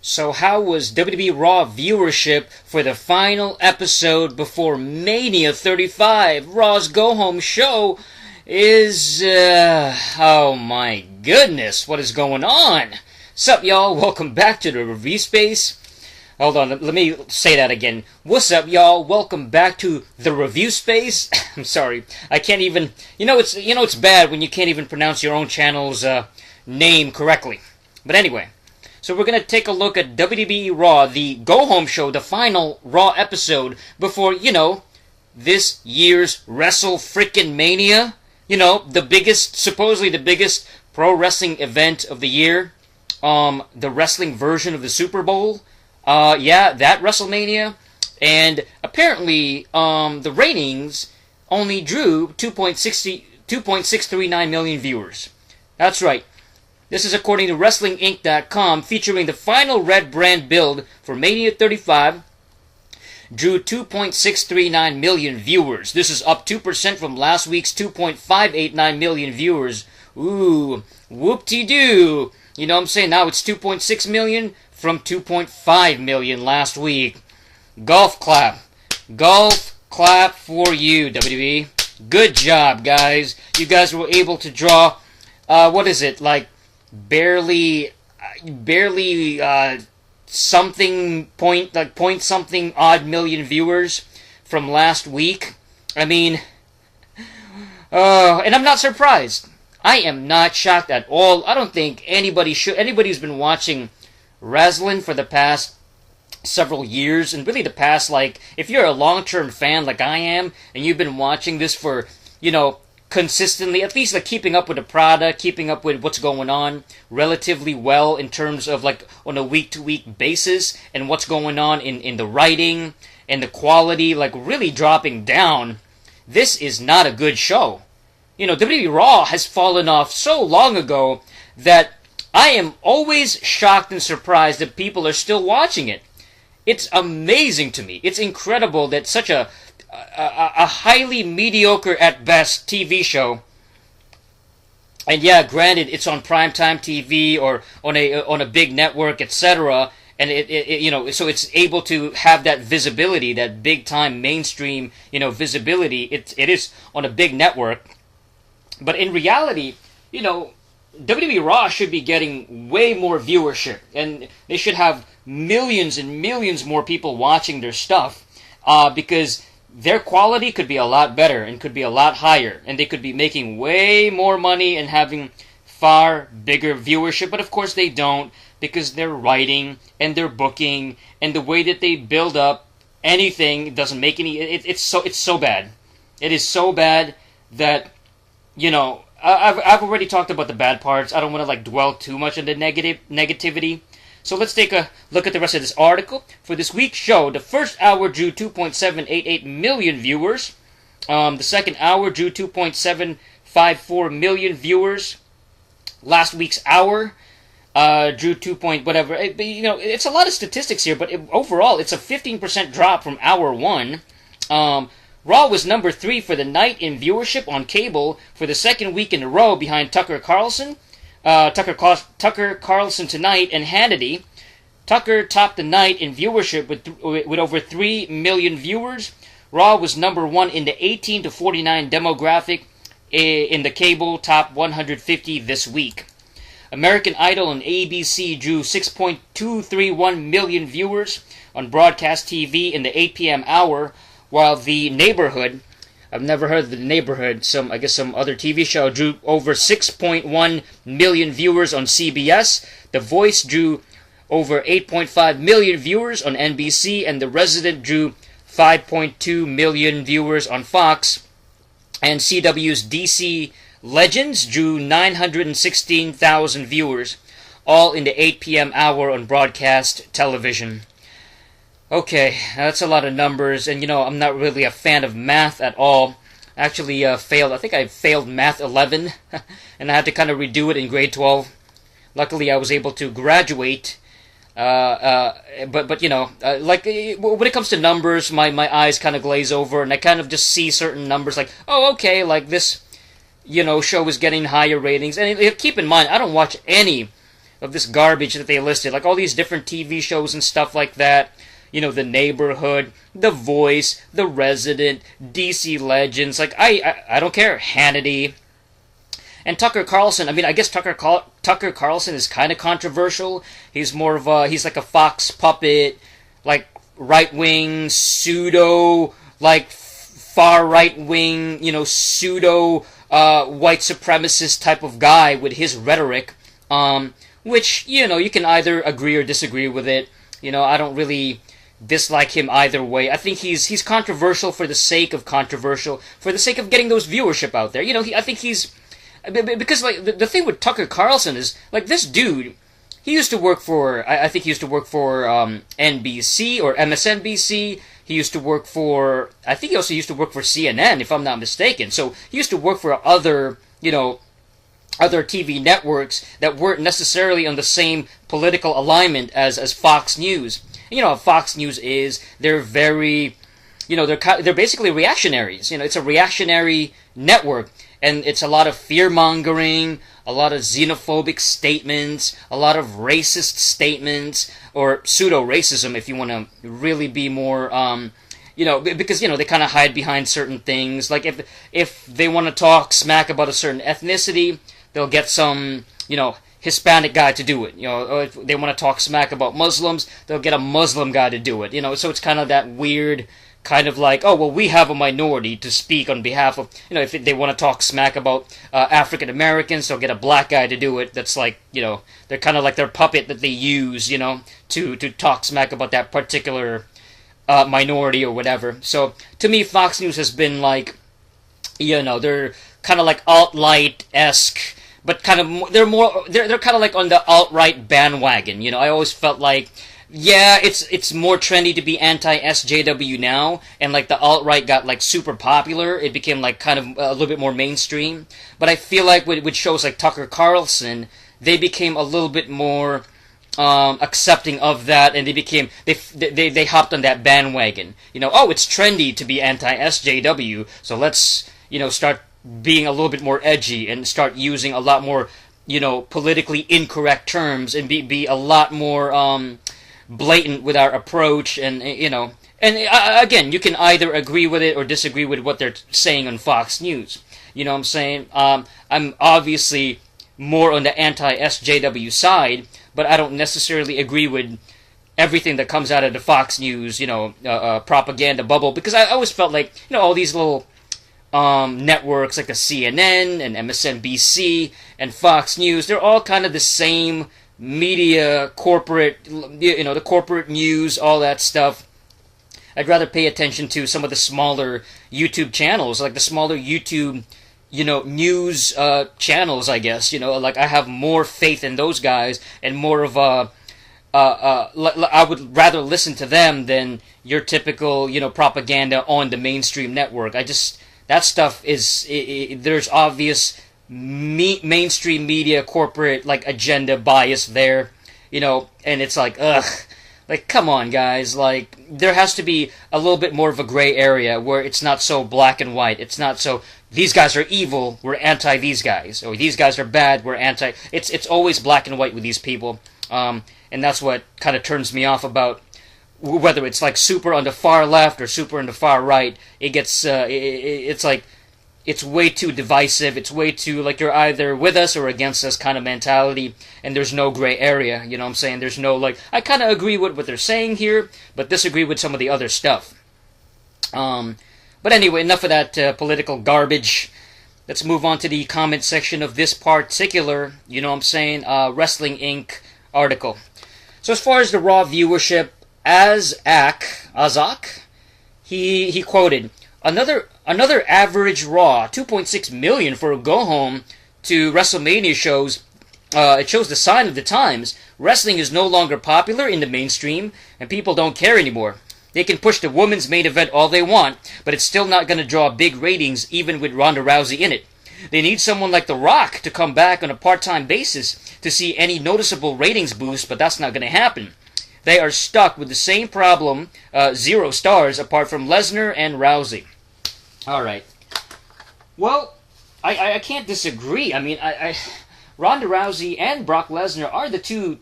So how was WWE Raw viewership for the final episode before Mania 35? Raw's go-home show is, oh my goodness, what is going on? Sup, y'all? Welcome back to the review space. Hold on, let me say that again. What's up, y'all? Welcome back to the review space. I'm sorry, I can't even. It's bad when you can't even pronounce your own channel's name correctly. But anyway, so we're gonna take a look at WWE Raw, the go-home show, the final Raw episode before this year's Wrestle Frickin' Mania. Supposedly the biggest pro wrestling event of the year. The wrestling version of the Super Bowl. That WrestleMania, and apparently, the ratings only drew 2.639 million viewers. That's right. This is according to WrestlingInc.com, featuring the final red brand build for Mania 35, drew 2.639 million viewers. This is up 2% from last week's 2.589 million viewers. Ooh, whoop-de-doo. You know what I'm saying? Now it's 2.6 million from 2.5 million last week. Golf clap. Golf clap for you, WWE. Good job, guys. You guys were able to draw, barely something point something odd million viewers from last week. I mean, and I'm not surprised. I am not shocked at all. I don't think anybody who's been watching wrestling for the past several years, and really the past, if you're a long-term fan like I am, and you've been watching this for, consistently, at least keeping up with the product, keeping up with what's going on relatively well in terms of on a week-to-week basis, and what's going on in the writing and the quality really dropping down, this is not a good show. WWE Raw has fallen off so long ago that I am always shocked and surprised that people are still watching it. It's amazing to me. It's incredible that such a highly mediocre at best TV show, and yeah, granted, it's on primetime TV or on a big network, etc., and so it's able to have that visibility, that big time mainstream visibility. It is on a big network, but in reality, WWE Raw should be getting way more viewership, and they should have millions and millions more people watching their stuff, because their quality could be a lot better and could be a lot higher, and they could be making way more money and having far bigger viewership, but of course they don't, because their writing and their booking and the way that they build up anything doesn't make any. It's so bad. It is so bad that I've already talked about the bad parts. I don't want to dwell too much on the negativity. So let's take a look at the rest of this article. For this week's show, the first hour drew 2.788 million viewers. The second hour drew 2.754 million viewers. Last week's hour drew 2. Whatever. It's a lot of statistics here, but overall, it's a 15% drop from hour 1. Raw was number 3 for the night in viewership on cable for the second week in a row, behind Tucker Carlson Tonight, and Hannity. Tucker topped the night in viewership with over 3 million viewers. Raw was number 1 in the 18 to 49 demographic in the cable top 150 this week. American Idol on ABC drew 6.231 million viewers on broadcast TV in the 8 p.m. hour, while The Neighborhood, I've never heard of The Neighborhood, I guess some other TV show, drew over 6.1 million viewers on CBS. The Voice drew over 8.5 million viewers on NBC, and The Resident drew 5.2 million viewers on Fox. And CW's DC Legends drew 916,000 viewers, all in the 8 p.m. hour on broadcast television. Okay, that's a lot of numbers, and I'm not really a fan of math at all. Actually, I think I failed Math 11, and I had to kind of redo it in grade 12. Luckily, I was able to graduate, but when it comes to numbers, my eyes kind of glaze over, and I kind of just see certain numbers this, show is getting higher ratings. And keep in mind, I don't watch any this garbage that they listed, like all these different TV shows and stuff like that. You know, The Neighborhood, The Voice, The Resident, DC Legends. Like, I don't care. Hannity. And Tucker Carlson, I mean, I guess Tucker Carlson is kind of controversial. He's more of he's like a Fox puppet, like right-wing, pseudo, like far right-wing, you know, pseudo white supremacist type of guy with his rhetoric, which, you know, you can either agree or disagree with it. You know, I don't really dislike him either way. I think he's controversial for the sake of controversial, for the sake of getting those viewership out there. You know, I think he's, because like the thing with Tucker Carlson is, like, this dude, he used to work for, I think he used to work for NBC or MSNBC. He used to work for, I think he also used to work for CNN, if I'm not mistaken. So he used to work for other, you know, other TV networks that weren't necessarily on the same political alignment as Fox News. You know, Fox News is, they're very, you know, they're basically reactionaries. You know, it's a reactionary network, and it's a lot of fear-mongering, a lot of xenophobic statements, a lot of racist statements, or pseudo-racism if you want to really be more, you know, because, you know, they kind of hide behind certain things. Like, if they want to talk smack about a certain ethnicity, they'll get some, you know, Hispanic guy to do it. You know, or if they want to talk smack about Muslims, they'll get a Muslim guy to do it. You know, so it's kind of that weird kind of like, oh, well, we have a minority to speak on behalf of, you know, if they want to talk smack about African Americans, they'll get a black guy to do it. That's like, you know, they're kind of like their puppet that they use, you know, to talk smack about that particular minority or whatever. So to me, Fox News has been like, you know, they're kind of like alt-right-esque, but kind of they're kind of like on the alt-right bandwagon. You know, I always felt like, yeah, it's more trendy to be anti-SJW now, and like the alt-right got like super popular. It became like kind of a little bit more mainstream. But I feel like with shows like Tucker Carlson, they became a little bit more accepting of that, and they hopped on that bandwagon. You know, oh, it's trendy to be anti-SJW, so let's, you know, start being a little bit more edgy and start using a lot more, you know, politically incorrect terms and be a lot more blatant with our approach. And, you know, and again, you can either agree with it or disagree with what they're saying on Fox News. You know what I'm saying? I'm obviously more on the anti-SJW side, but I don't necessarily agree with everything that comes out of the Fox News, you know, propaganda bubble, because I always felt like, you know, all these little networks like the CNN and MSNBC and Fox News, they're all kind of the same media, corporate, you know, the corporate news, all that stuff. I'd rather pay attention to some of the smaller YouTube channels, like the smaller YouTube, you know, news channels, I guess. You know, like I have more faith in those guys and more of a, I would rather listen to them than your typical, you know, propaganda on the mainstream network. That stuff is, there's obvious mainstream media corporate like agenda bias there, you know, and it's like, ugh, like, come on, guys, like, there has to be a little bit more of a gray area where it's not so black and white. It's not so, these guys are evil, we're anti these guys, or these guys are bad, we're anti. It's always black and white with these people, and that's what kind of turns me off about whether it's like super on the far left or super on the far right. It gets, it's like, it's way too divisive. It's way too, like, you're either with us or against us kind of mentality, and there's no gray area, you know what I'm saying? There's no, like, I kind of agree with what they're saying here, but disagree with some of the other stuff. But anyway, enough of that political garbage. Let's move on to the comment section of this particular, you know what I'm saying, Wrestling Inc. article. So as far as the Raw viewership, Azak, he quoted, Another average Raw, 2.6 million for a go-home to WrestleMania shows. It shows the sign of the times. Wrestling is no longer popular in the mainstream, and people don't care anymore. They can push the women's main event all they want, but it's still not going to draw big ratings even with Ronda Rousey in it. They need someone like The Rock to come back on a part-time basis to see any noticeable ratings boost, but that's not going to happen. They are stuck with the same problem, 0 stars, apart from Lesnar and Rousey. Alright. Well, I can't disagree. I mean, Ronda Rousey and Brock Lesnar are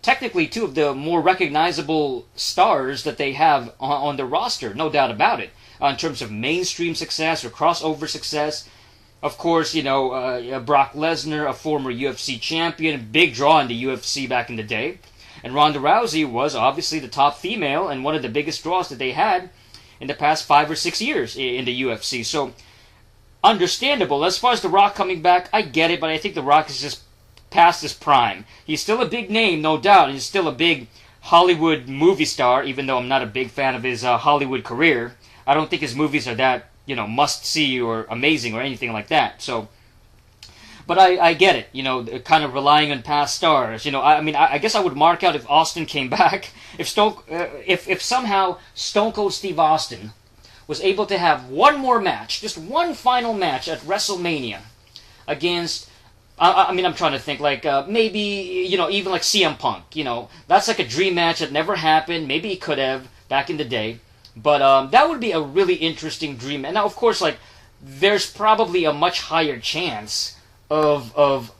technically two of the more recognizable stars that they have on the roster, no doubt about it. In terms of mainstream success or crossover success, of course, Brock Lesnar, a former UFC champion, big draw in the UFC back in the day. And Ronda Rousey was obviously the top female and one of the biggest draws that they had in the past 5 or 6 years in the UFC. So, understandable. As far as The Rock coming back, I get it, but I think The Rock is just past his prime. He's still a big name, no doubt, and he's still a big Hollywood movie star, even though I'm not a big fan of his Hollywood career. I don't think his movies are that, must-see or amazing or anything like that. So, but I get it, kind of relying on past stars. I guess I would mark out if Austin came back. If somehow Stone Cold Steve Austin was able to have one more match, just one final match at WrestleMania against, I'm trying to think, maybe, even like CM Punk, that's like a dream match that never happened. Maybe he could have back in the day, but that would be a really interesting dream. And now, of course, there's probably a much higher chance of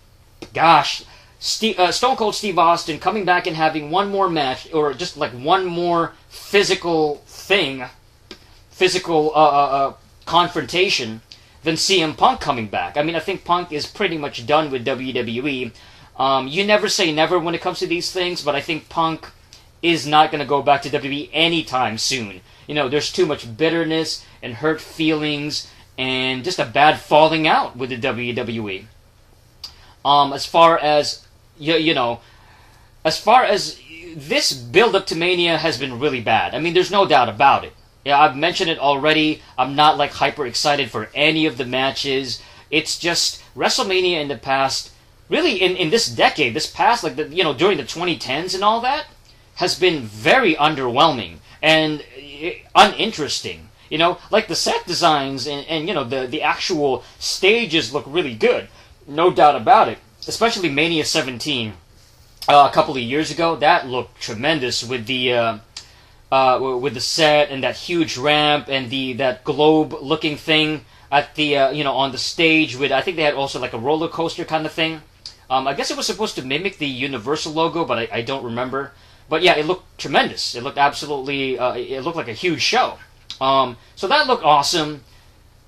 Stone Cold Steve Austin coming back and having one more match, or just one more physical confrontation than CM Punk coming back. I think Punk is pretty much done with WWE. You never say never when it comes to these things, but I think Punk is not going to go back to WWE anytime soon. There's too much bitterness and hurt feelings and just a bad falling out with the WWE. As far as this build-up to Mania has been really bad. There's no doubt about it. Yeah, I've mentioned it already. I'm not hyper excited for any of the matches. It's just WrestleMania in the past, really in this decade, this past during the 2010s and all that, has been very underwhelming and uninteresting. The set designs and the actual stages look really good. No doubt about it. Especially Mania 17 a couple of years ago, that looked tremendous with the set and that huge ramp and that globe-looking thing at the on the stage with, I think they had also a roller coaster kind of thing. I guess it was supposed to mimic the Universal logo, but I don't remember. But yeah, it looked tremendous. It looked absolutely, it looked like a huge show. So that looked awesome.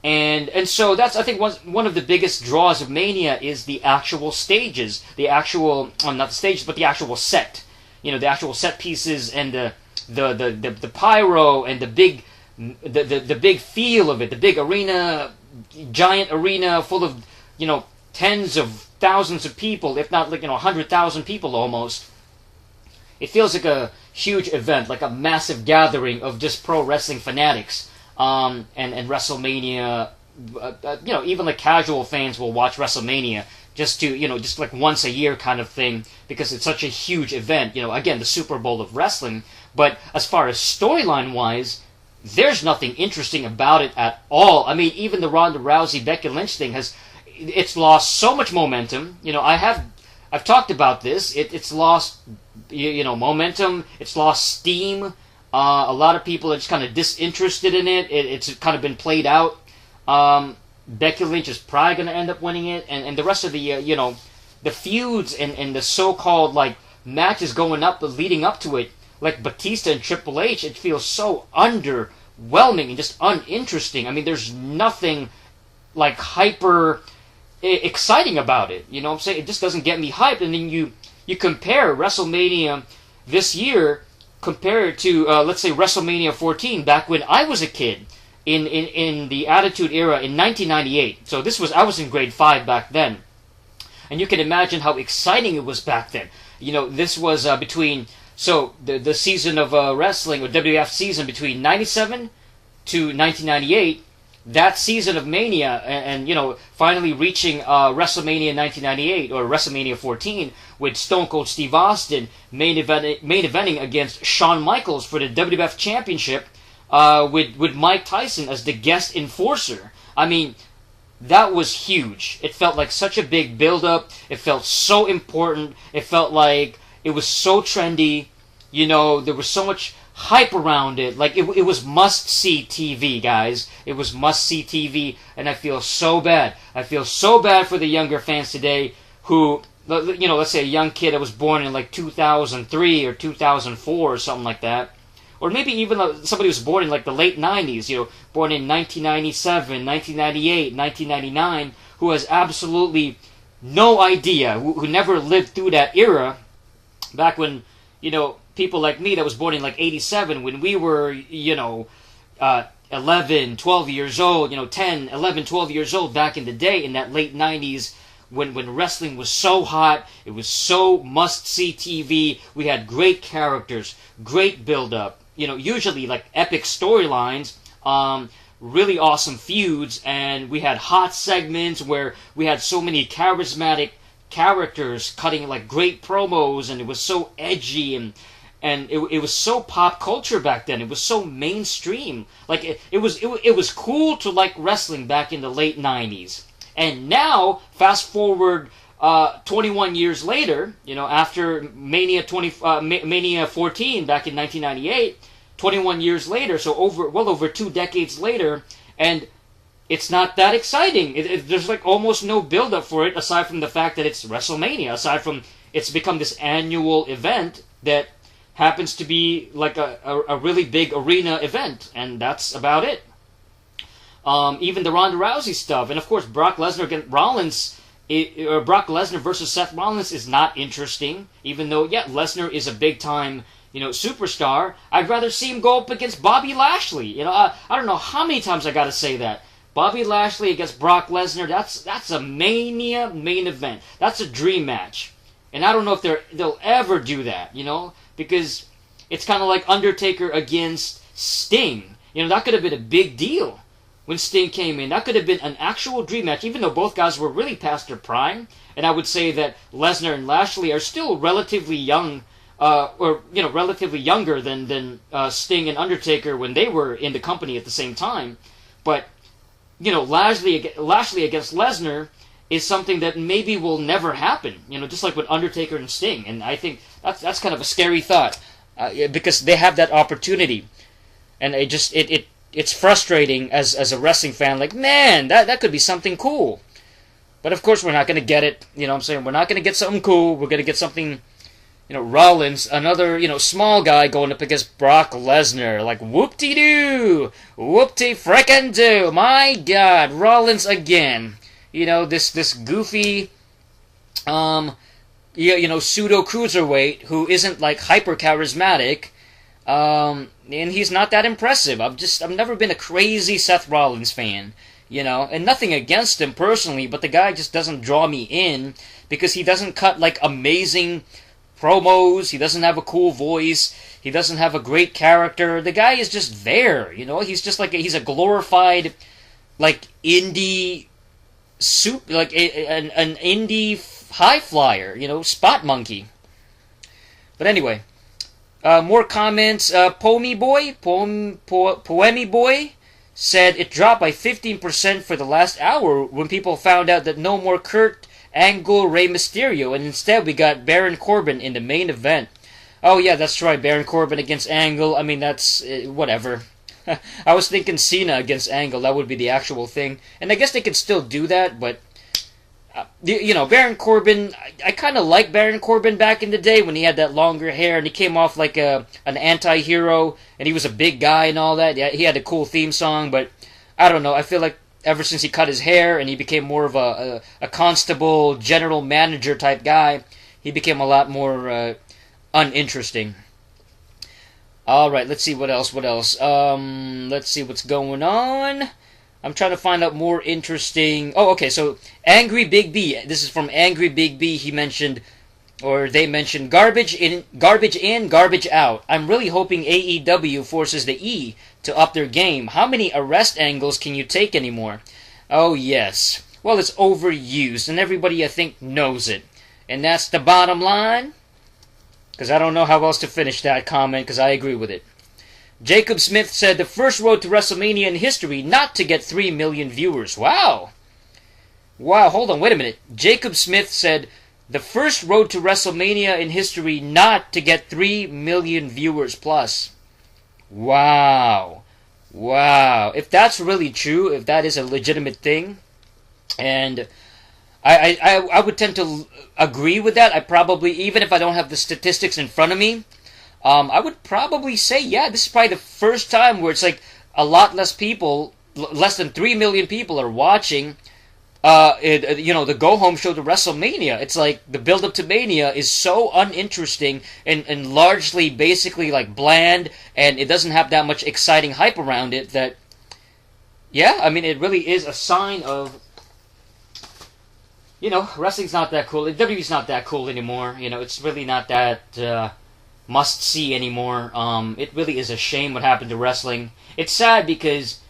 And so that's, I think, one of the biggest draws of Mania is the actual stages. The actual, not the stages, but the actual set. The actual set pieces and the pyro and the big feel of it. The big arena, giant arena full of, tens of thousands of people, if not 100,000 people almost. It feels like a huge event, like a massive gathering of just pro wrestling fanatics. And WrestleMania, even casual fans will watch WrestleMania just to, just once a year kind of thing, because it's such a huge event. Again, the Super Bowl of wrestling. But as far as storyline-wise, there's nothing interesting about it at all. Even the Ronda Rousey Becky Lynch thing it's lost so much momentum. I've talked about this. It's lost, momentum. It's lost steam. A lot of people are just kind of disinterested in it. It's kind of been played out. Becky Lynch is probably going to end up winning it, and the rest of the the feuds and the so-called matches leading up to it, like Batista and Triple H, it feels so underwhelming and just uninteresting. There's nothing hyper exciting about it. You know what I'm saying? It just doesn't get me hyped. And then you compare WrestleMania this year, compare it to let's say WrestleMania 14 back when I was a kid in the Attitude Era in 1998. So I was in grade 5 back then, and you can imagine how exciting it was back then. This was between the season of wrestling, or WWF season, between 97 to 1998. That season of Mania, and finally reaching WrestleMania 1998 or WrestleMania 14 with Stone Cold Steve Austin main eventing against Shawn Michaels for the WWF Championship, with Mike Tyson as the guest enforcer. That was huge. It felt like such a big build-up. It felt so important. It felt like it was so trendy. There was so much hype around it. It was must-see TV, guys. It was must-see TV, and I feel so bad. I feel so bad for the younger fans today who let's say a young kid that was born in like 2003 or 2004 or something like that, or maybe even somebody who was born in like the late 90s, born in 1997, 1998, 1999, who has absolutely no idea, who never lived through that era, back when, people like me that was born in like 87, when we were, 11, 12 years old, 10, 11, 12 years old back in the day, in that late 90s, when wrestling was so hot, it was so must-see TV, we had great characters, great build-up, usually like epic storylines, really awesome feuds, and we had hot segments where we had so many charismatic characters cutting like great promos, and it was so edgy, and it was so pop culture back then. It was so mainstream. Like it was cool to like wrestling back in the late 90s. And now, fast forward 21 years later, after Mania 14 back in 1998, 21 years later, so well over 2 decades later, and it's not that exciting. There's like almost no build-up for it, aside from the fact that it's WrestleMania, aside from it's become this annual event that happens to be like a really big arena event, and that's about it. Even the Ronda Rousey stuff, and of course Brock Lesnar against Rollins, Brock Lesnar versus Seth Rollins is not interesting, even though, Lesnar is a big-time, superstar. I'd rather see him go up against Bobby Lashley. I don't know how many times I gotta say that. Bobby Lashley against Brock Lesnar, that's a Mania main event. That's a dream match. And I don't know if they'll ever do that, because it's kind of like Undertaker against Sting. That could have been a big deal when Sting came in. That could have been an actual dream match, even though both guys were really past their prime. And I would say that Lesnar and Lashley are still relatively young, relatively younger than Sting and Undertaker when they were in the company at the same time. But, Lashley against Lesnar is something that maybe will never happen, just like with Undertaker and Sting. And I think that's kind of a scary thought, because they have that opportunity. And it's frustrating as a wrestling fan, like, man, that could be something cool. But of course we're not going to get it, what I'm saying? We're not going to get something cool. We're going to get something, Rollins, another, small guy going up against Brock Lesnar. Like, whoop-de-doo! Whoop-de-frickin-doo! My God, Rollins again. This goofy, pseudo cruiserweight who isn't like hyper charismatic, and he's not that impressive. I've never been a crazy Seth Rollins fan, and nothing against him personally, but the guy just doesn't draw me in because he doesn't cut like amazing promos. He doesn't have a cool voice. He doesn't have a great character. The guy is just there, He's just like he's a glorified like indie like an indie high flyer, spot monkey. But anyway, more comments. Poemi Boy said it dropped by 15% for the last hour when people found out that no more Kurt Angle, Rey Mysterio, and instead we got Baron Corbin in the main event. Oh yeah, that's right, Baron Corbin against Angle. I mean, that's whatever. I was thinking Cena against Angle. That would be the actual thing. And I guess they could still do that, but Baron Corbin, I kind of liked Baron Corbin back in the day when he had that longer hair and he came off like an anti-hero and he was a big guy and all that. Yeah, he had a cool theme song, but I don't know. I feel like ever since he cut his hair and he became more of a constable, general manager type guy, he became a lot more uninteresting. Alright, let's see what else. Let's see what's going on. I'm trying to find out more interesting... Oh, okay, so Angry Big B. This is from Angry Big B. They mentioned garbage in, garbage out. I'm really hoping AEW forces the E to up their game. How many arrest angles can you take anymore? Oh, yes. Well, it's overused, and everybody, I think, knows it. And that's the bottom line. Because I don't know how else to finish that comment, because I agree with it. Jacob Smith said, the first road to WrestleMania in history not to get 3 million viewers. Wow. Wow, hold on, wait a minute. Jacob Smith said, the first road to WrestleMania in history not to get 3 million viewers plus. Wow. Wow. If that's really true, if that is a legitimate thing, and I would tend to agree with that. I probably, even if I don't have the statistics in front of me, I would probably say, yeah, this is probably the first time where it's like a lot less people, less than 3 million people are watching, the go home show to WrestleMania. It's like the build up to Mania is so uninteresting and largely basically like bland, and it doesn't have that much exciting hype around it that, yeah, I mean, it really is a sign of, wrestling's not that cool. WWE's not that cool anymore. It's really not that must see anymore. It really is a shame what happened to wrestling. It's sad because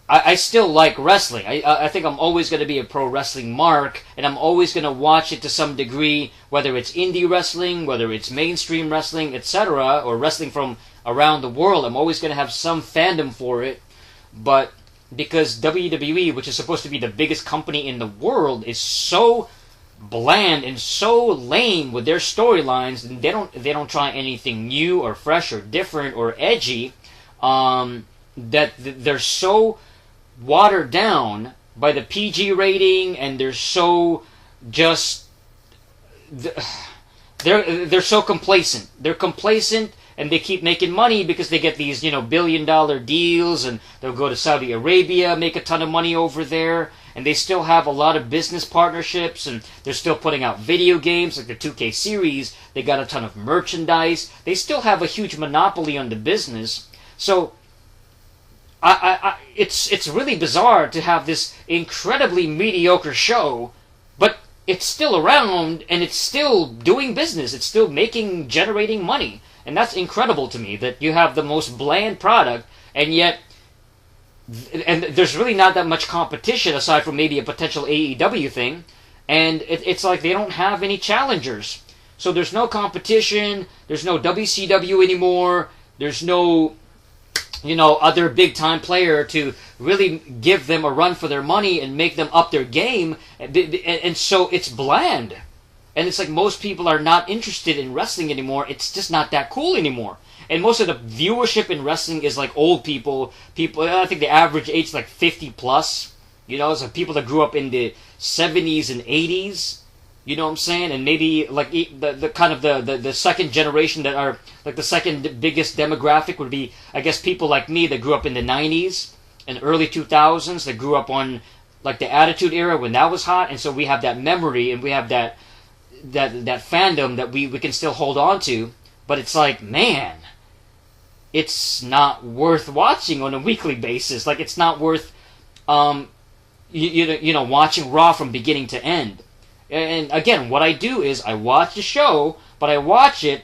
I still like wrestling. I think I'm always going to be a pro wrestling mark, and I'm always going to watch it to some degree, whether it's indie wrestling, whether it's mainstream wrestling, etc., or wrestling from around the world. I'm always going to have some fandom for it, but because WWE, which is supposed to be the biggest company in the world, is so bland and so lame with their storylines, and they don't try anything new or fresh or different or edgy, that they're so watered down by the PG rating, and they're so just they're so complacent. They're complacent, and they keep making money because they get these billion-dollar deals, and they'll go to Saudi Arabia, make a ton of money over there, and they still have a lot of business partnerships, and they're still putting out video games like the 2K series. They got a ton of merchandise. They still have a huge monopoly on the business. So it's really bizarre to have this incredibly mediocre show, but it's still around, and it's still doing business. It's still generating money. And that's incredible to me, that you have the most bland product, and yet, and there's really not that much competition aside from maybe a potential AEW thing, and it's like they don't have any challengers. So there's no competition, there's no WCW anymore, there's no other big time player to really give them a run for their money and make them up their game, and so it's bland. And it's like most people are not interested in wrestling anymore. It's just not that cool anymore. And most of the viewership in wrestling is like old people. I think the average age is like 50 plus. So people that grew up in the 70s and 80s. You know what I'm saying? And maybe like the kind of the second generation that are like the second biggest demographic would be, I guess, people like me that grew up in the 90s and early 2000s, that grew up on like the Attitude Era when that was hot. And so we have that memory, and we have that fandom that we can still hold on to. But it's like, man, it's not worth watching on a weekly basis. Like, it's not worth watching Raw from beginning to end. And again, what I do is I watch the show, but I watch it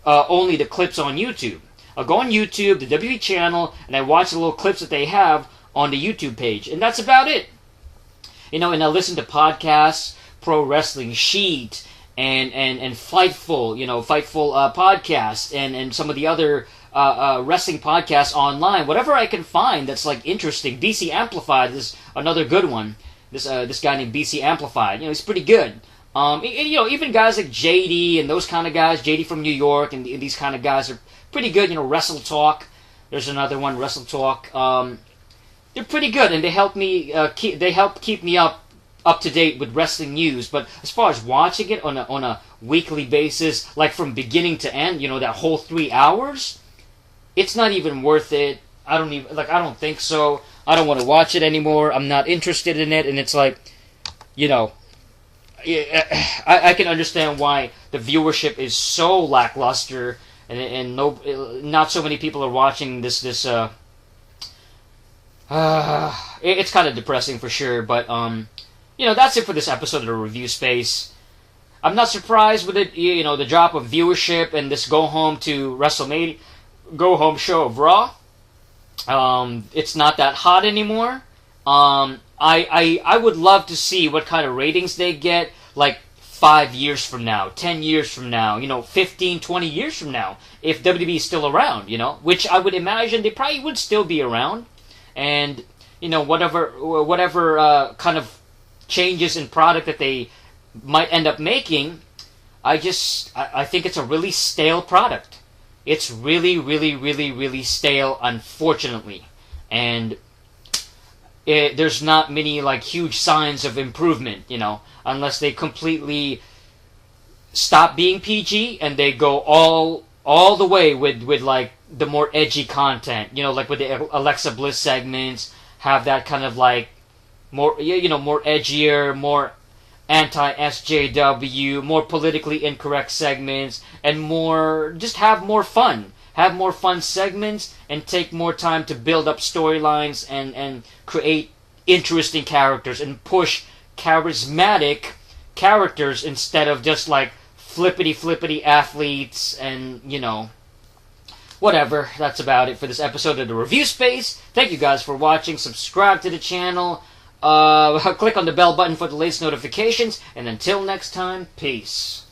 only the clips on YouTube. I'll go on YouTube, the WWE channel, and I watch the little clips that they have on the YouTube page, and that's about it. And I listen to podcasts, Pro Wrestling Sheet, and Fightful, Fightful podcast, and some of the other wrestling podcasts online. Whatever I can find that's like interesting. BC Amplified is another good one. This guy named BC Amplified, he's pretty good. Even guys like JD and those kind of guys, JD from New York, and these kind of guys are pretty good. Wrestle Talk. There's another one, Wrestle Talk. They're pretty good, and they help me keep me up to date with wrestling news. But as far as watching it on a weekly basis, like from beginning to end, that whole 3 hours, it's not even worth it. I don't think so. I don't want to watch it anymore. I'm not interested in it, and it's like, I can understand why the viewership is so lackluster, and not so many people are watching this. It's kind of depressing for sure, but that's it for this episode of the Review Space. I'm not surprised with it, the drop of viewership and this go home to WrestleMania, go home show of Raw. It's not that hot anymore. I would love to see what kind of ratings they get, like 5 years from now, 10 years from now, 15, 20 years from now, if WWE is still around, which I would imagine they probably would still be around, and, whatever kind of changes in product that they might end up making, I think it's a really stale product. It's really, really, really, really stale, unfortunately. And there's not many like huge signs of improvement, unless they completely stop being PG and they go all the way with like the more edgy content, like with the Alexa Bliss segments, have that kind of like more more edgier, more anti-SJW, more politically incorrect segments, and just have more fun. Have more fun segments and take more time to build up storylines and create interesting characters and push charismatic characters instead of just like flippity athletes and, whatever. That's about it for this episode of the Review Space. Thank you guys for watching. Subscribe to the channel. Click on the bell button for the latest notifications. And until next time, peace.